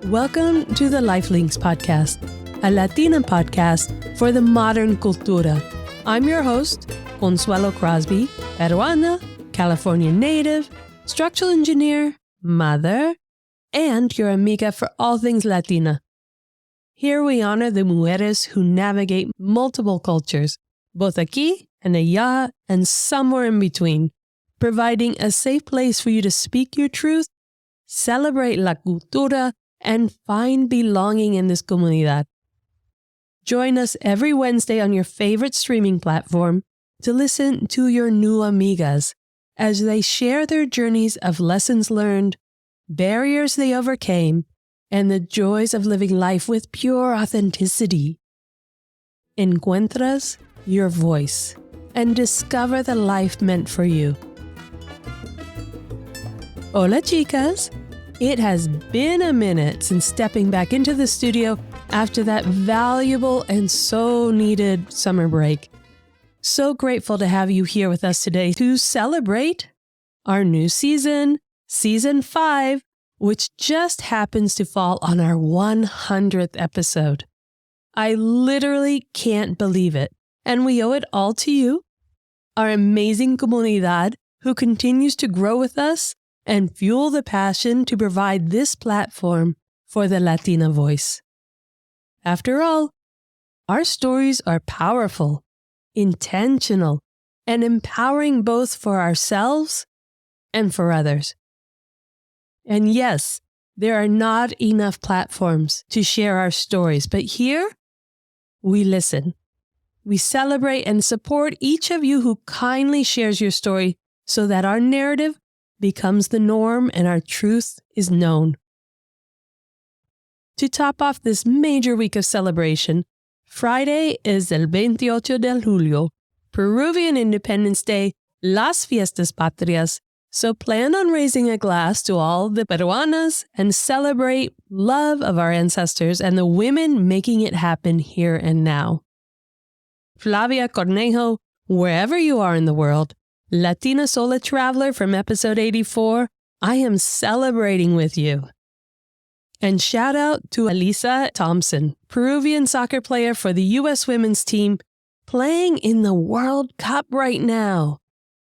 Welcome to the Lifelinks podcast, a Latina podcast for the modern cultura. I'm your host, Consuelo Crosby, Peruana, California native, structural engineer, mother, and your amiga for all things Latina. Here we honor the mujeres who navigate multiple cultures, both aquí and allá and somewhere in between, providing a safe place for you to speak your truth, celebrate la cultura, and find belonging in this comunidad. Join us every Wednesday on your favorite streaming platform to listen to your new amigas as they share their journeys of lessons learned, barriers they overcame, and the joys of living life with pure authenticity. Encuentras your voice and discover the life meant for you. Hola, chicas! It has been a minute since stepping back into the studio after that valuable and so needed summer break. So grateful to have you here with us today to celebrate our new season, Season 5, which just happens to fall on our 100th episode. I literally can't believe it, and we owe it all to you, our amazing Comunidad, who continues to grow with us and fuel the passion to provide this platform for the Latina voice. After all, our stories are powerful, intentional, and empowering both for ourselves and for others. And yes, there are not enough platforms to share our stories, but here we listen. We celebrate and support each of you who kindly shares your story so that our narrative becomes the norm and our truth is known. To top off this major week of celebration, Friday is el 28 de julio, Peruvian Independence Day, Las Fiestas Patrias, so plan on raising a glass to all the Peruanas and celebrate love of our ancestors and the women making it happen here and now. Flavia Cornejo, wherever you are in the world, Latina Sola Traveler from episode 84, I am celebrating with you. And shout out to Elisa Thompson, Peruvian soccer player for the U.S. women's team, playing in the World Cup right now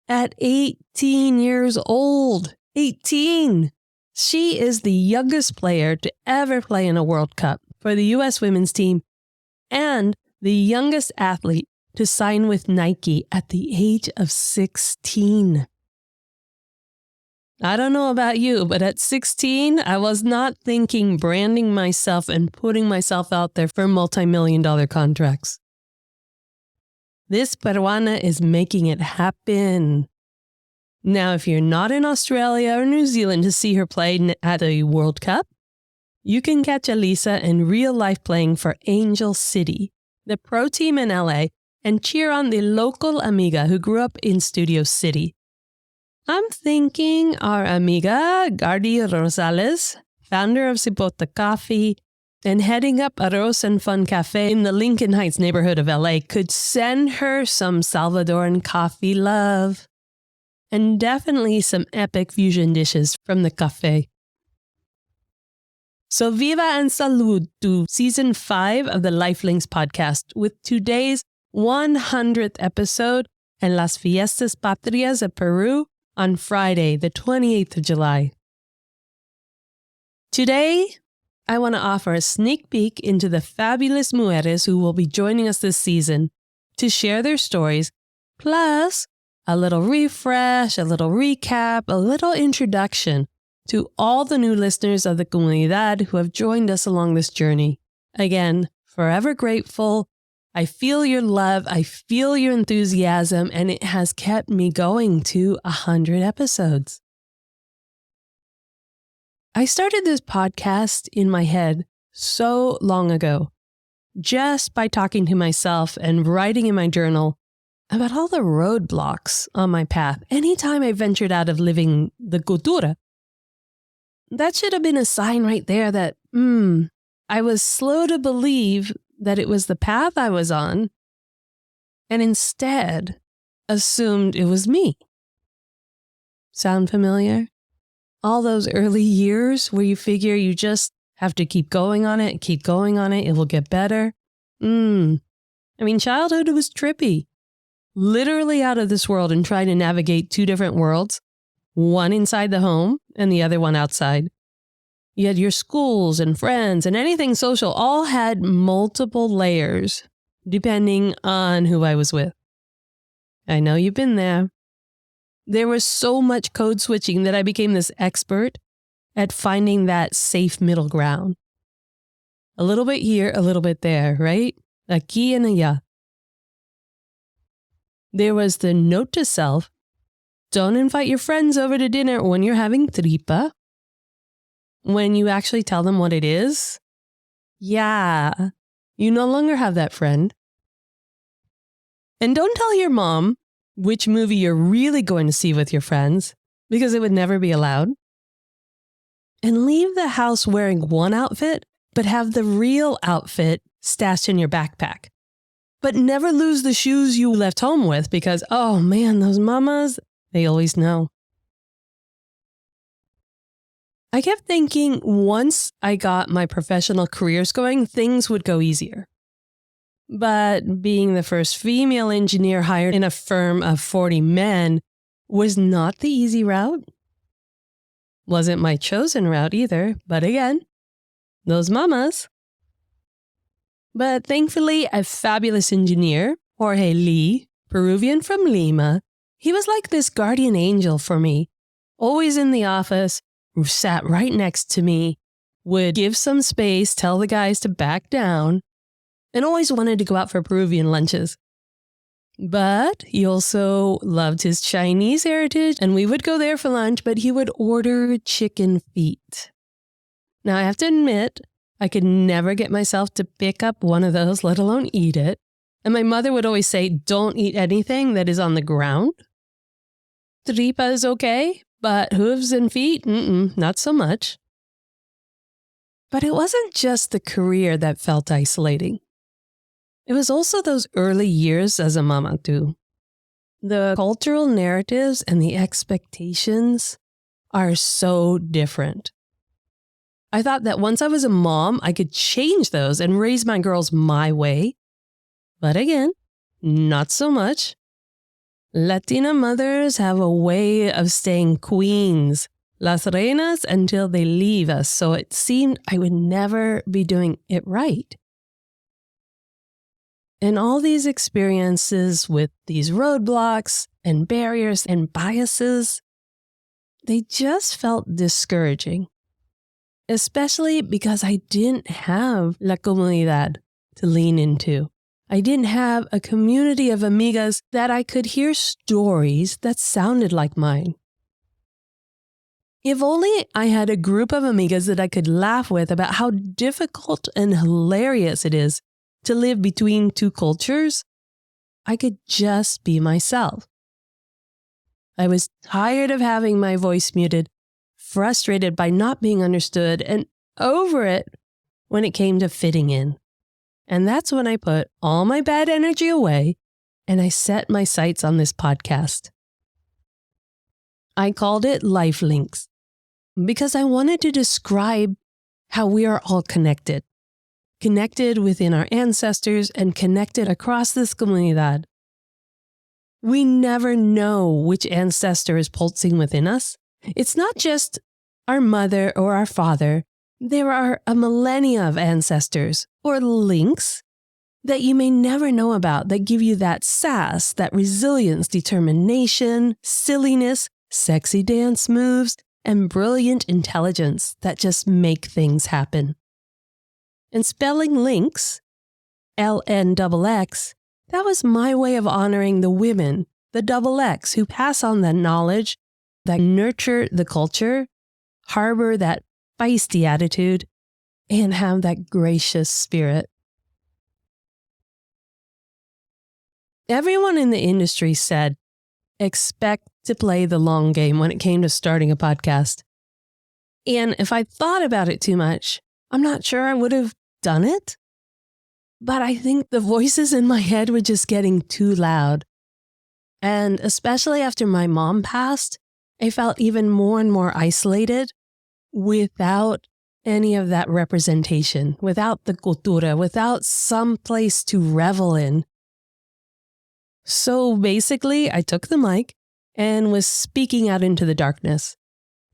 at 18 years old. 18! She is the youngest player to ever play in a World Cup for the U.S. women's team and the youngest athlete to sign with Nike at the age of 16. I don't know about you, but at 16, I was not thinking branding myself and putting myself out there for multi-million-dollar contracts. This Peruana is making it happen. Now, if you're not in Australia or New Zealand to see her play at a World Cup, you can catch Elisa in real life playing for Angel City, the pro team in LA, and cheer on the local amiga who grew up in Studio City. I'm thinking our amiga, Gardy Rosales, founder of Cipote Coffee, and heading up Arroz and Fun Cafe in the Lincoln Heights neighborhood of LA, could send her some Salvadoran coffee love. And definitely some epic fusion dishes from the cafe. So viva and salud to Season 5 of the Lifelinks podcast with today's 100th episode and Las Fiestas Patrias of Peru on Friday, the 28th of July. Today, I want to offer a sneak peek into the fabulous mujeres who will be joining us this season to share their stories, plus a little refresh, a little recap, a little introduction to all the new listeners of the Comunidad who have joined us along this journey. Again, forever grateful. I feel your love, I feel your enthusiasm, and it has kept me going to 100 episodes. I started this podcast in my head so long ago, just by talking to myself and writing in my journal about all the roadblocks on my path anytime I ventured out of living the cultura. That should have been a sign right there that, I was slow to believe that it was the path I was on, and instead assumed it was me. Sound familiar? All those early years where you figure you just have to keep going on it, it will get better. Childhood was trippy. Literally out of this world and trying to navigate two different worlds, one inside the home and the other one outside. You had your schools and friends and anything social all had multiple layers depending on who I was with. I know you've been there. There was so much code switching that I became this expert at finding that safe middle ground. A little bit here, a little bit there, right? Aquí and allá. There was the note to self, don't invite your friends over to dinner when you're having tripa. When you actually tell them what it is, yeah, you no longer have that friend. And don't tell your mom which movie you're really going to see with your friends, because it would never be allowed. And leave the house wearing one outfit, but have the real outfit stashed in your backpack. But never lose the shoes you left home with because, oh man, those mamas, they always know. I kept thinking once I got my professional careers going, things would go easier. But being the first female engineer hired in a firm of 40 men was not the easy route. Wasn't my chosen route either, but again, those mamas. But thankfully, a fabulous engineer, Jorge Lee, Peruvian from Lima, he was like this guardian angel for me. Always in the office, sat right next to me, would give some space, tell the guys to back down, and always wanted to go out for Peruvian lunches. But he also loved his Chinese heritage, and we would go there for lunch, but he would order chicken feet. Now, I have to admit, I could never get myself to pick up one of those, let alone eat it. And my mother would always say, don't eat anything that is on the ground. Tripa is okay, but hooves and feet, not so much. But it wasn't just the career that felt isolating. It was also those early years as a mama too. The cultural narratives and the expectations are so different. I thought that once I was a mom, I could change those and raise my girls my way. But again, not so much. Latina mothers have a way of staying queens, las reinas, until they leave us, so it seemed I would never be doing it right. And all these experiences with these roadblocks and barriers and biases, they just felt discouraging. Especially because I didn't have La Comunidad to lean into. I didn't have a community of amigas that I could hear stories that sounded like mine. If only I had a group of amigas that I could laugh with about how difficult and hilarious it is to live between two cultures, I could just be myself. I was tired of having my voice muted, frustrated by not being understood, and over it when it came to fitting in. And that's when I put all my bad energy away and I set my sights on this podcast. I called it Life Links because I wanted to describe how we are all connected. Connected within our ancestors and connected across this comunidad. We never know which ancestor is pulsing within us. It's not just our mother or our father. There are a millennia of ancestors or links that you may never know about that give you that sass, that resilience, determination, silliness, sexy dance moves, and brilliant intelligence that just make things happen. And spelling links, LNXX, that was my way of honoring the women, the double X, who pass on that knowledge, that nurture the culture, harbor that feisty attitude, and have that gracious spirit. Everyone in the industry said, expect to play the long game when it came to starting a podcast. And if I thought about it too much, I'm not sure I would have done it. But I think the voices in my head were just getting too loud. And especially after my mom passed, I felt even more and more isolated without any of that representation, without the cultura, without some place to revel in. So basically, I took the mic and was speaking out into the darkness.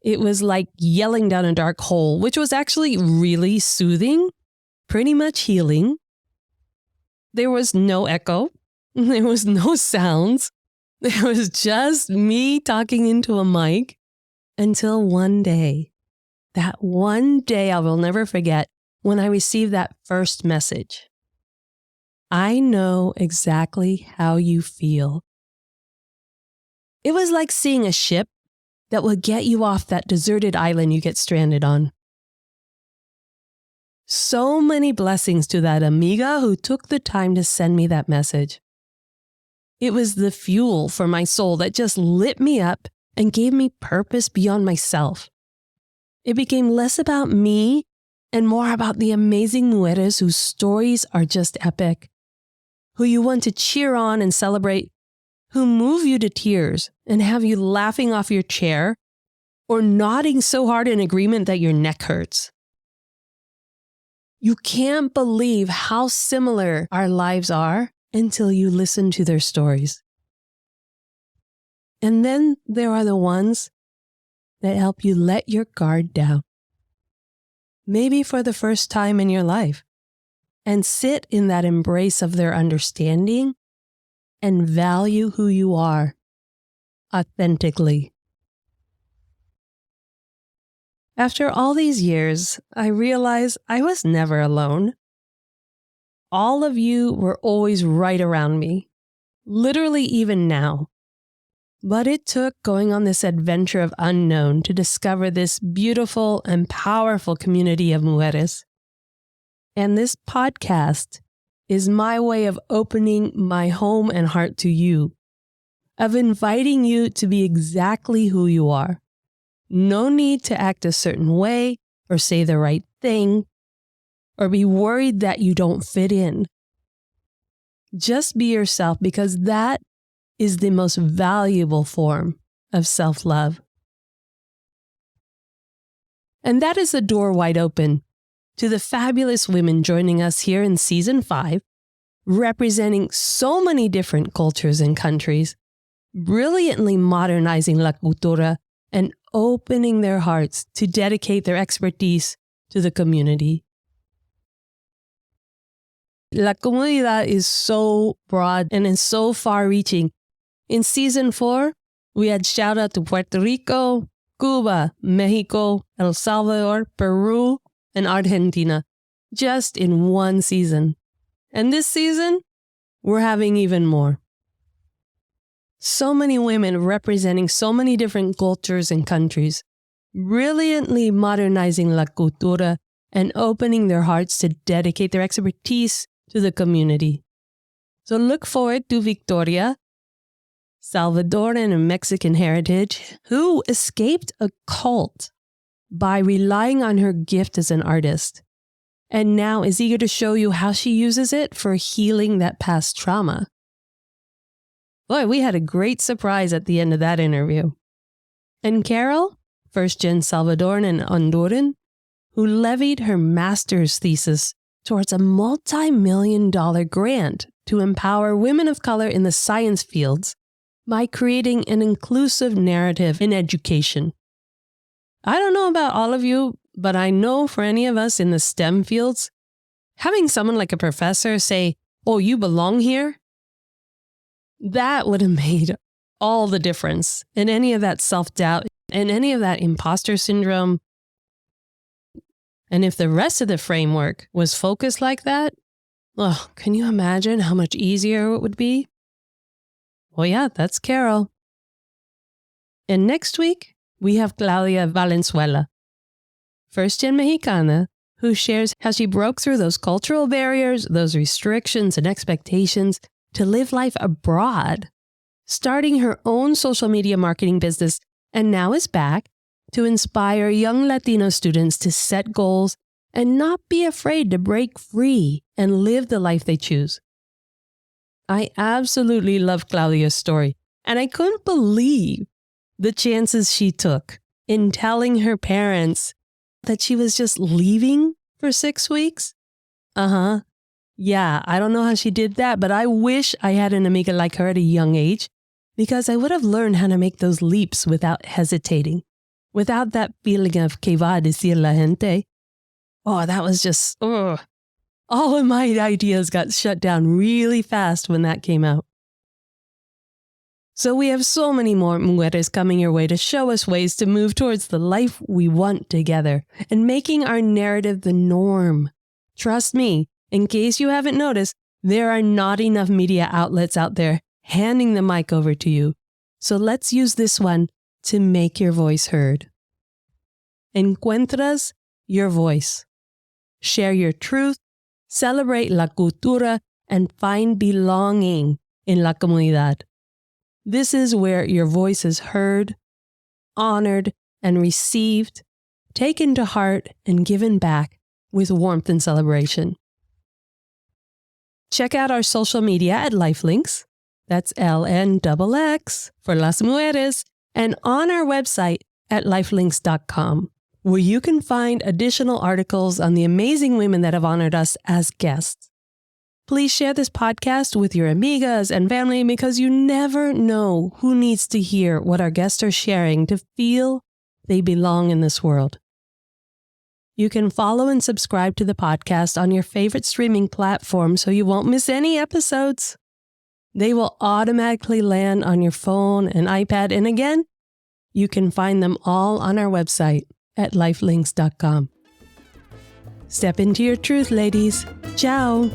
It was like yelling down a dark hole, which was actually really soothing, pretty much healing. There was no echo. There was no sounds. There was just me talking into a mic until one day. That one day I will never forget when I received that first message. I know exactly how you feel. It was like seeing a ship that will get you off that deserted island you get stranded on. So many blessings to that amiga who took the time to send me that message. It was the fuel for my soul that just lit me up and gave me purpose beyond myself. It became less about me and more about the amazing mujeres whose stories are just epic, who you want to cheer on and celebrate, who move you to tears and have you laughing off your chair or nodding so hard in agreement that your neck hurts. You can't believe how similar our lives are until you listen to their stories. And then there are the ones that help you let your guard down, maybe for the first time in your life, and sit in that embrace of their understanding and value who you are authentically. After all these years, I realized I was never alone. All of you were always right around me, literally even now. But it took going on this adventure of unknown to discover this beautiful and powerful community of mujeres. And this podcast is my way of opening my home and heart to you, of inviting you to be exactly who you are. No need to act a certain way or say the right thing or be worried that you don't fit in. Just be yourself, because that is the most valuable form of self-love. And that is the door wide open to the fabulous women joining us here in Season 5, representing so many different cultures and countries, brilliantly modernizing la cultura and opening their hearts to dedicate their expertise to the community. La Comunidad is so broad and is so far-reaching. In Season 4, we had shout out to Puerto Rico, Cuba, Mexico, El Salvador, Peru, and Argentina, just in one season. And this season, we're having even more. So many women representing so many different cultures and countries, brilliantly modernizing la cultura and opening their hearts to dedicate their expertise to the community. So look forward to Victoria, Salvadoran and Mexican heritage, who escaped a cult by relying on her gift as an artist, and now is eager to show you how she uses it for healing that past trauma. Boy, we had a great surprise at the end of that interview. And Carol, first-gen Salvadoran and Honduran, who levied her master's thesis towards a multi-million-dollar grant to empower women of color in the science fields by creating an inclusive narrative in education. I don't know about all of you, but I know for any of us in the STEM fields, having someone like a professor say, "Oh, you belong here," that would have made all the difference in any of that self-doubt and any of that imposter syndrome. And if the rest of the framework was focused like that, oh, can you imagine how much easier it would be? Well, yeah, that's Carol. And next week, we have Claudia Valenzuela, first-gen Mexicana, who shares how she broke through those cultural barriers, those restrictions and expectations to live life abroad, starting her own social media marketing business, and now is back to inspire young Latino students to set goals and not be afraid to break free and live the life they choose. I absolutely love Claudia's story, and I couldn't believe the chances she took in telling her parents that she was just leaving for 6 weeks? Yeah, I don't know how she did that, but I wish I had an amiga like her at a young age, because I would have learned how to make those leaps without hesitating, without that feeling of que va a decir la gente. Oh, that was just, all of my ideas got shut down really fast when that came out. So we have so many more mujeres coming your way to show us ways to move towards the life we want together and making our narrative the norm. Trust me, in case you haven't noticed, there are not enough media outlets out there handing the mic over to you. So let's use this one to make your voice heard. Encuentras your voice. Share your truth, celebrate la cultura, and find belonging in la comunidad. This is where your voice is heard, honored, and received, taken to heart, and given back with warmth and celebration. Check out our social media at Lifelinks. That's LNXX for Las Mujeres, and on our website at lifelinks.com, where you can find additional articles on the amazing women that have honored us as guests. Please share this podcast with your amigas and family, because you never know who needs to hear what our guests are sharing to feel they belong in this world. You can follow and subscribe to the podcast on your favorite streaming platform so you won't miss any episodes. They will automatically land on your phone and iPad, and again, you can find them all on our website at lifelinks.com. Step into your truth, ladies. Ciao.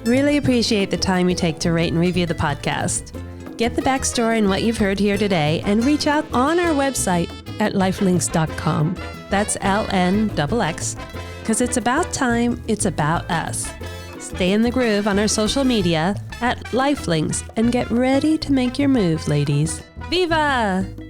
Really appreciate the time you take to rate and review the podcast. Get the backstory and what you've heard here today, and reach out on our website at lifelinks.com. That's LNXX, because it's about time, it's about us. Stay in the groove on our social media at Lifelinks and get ready to make your move, ladies. Viva!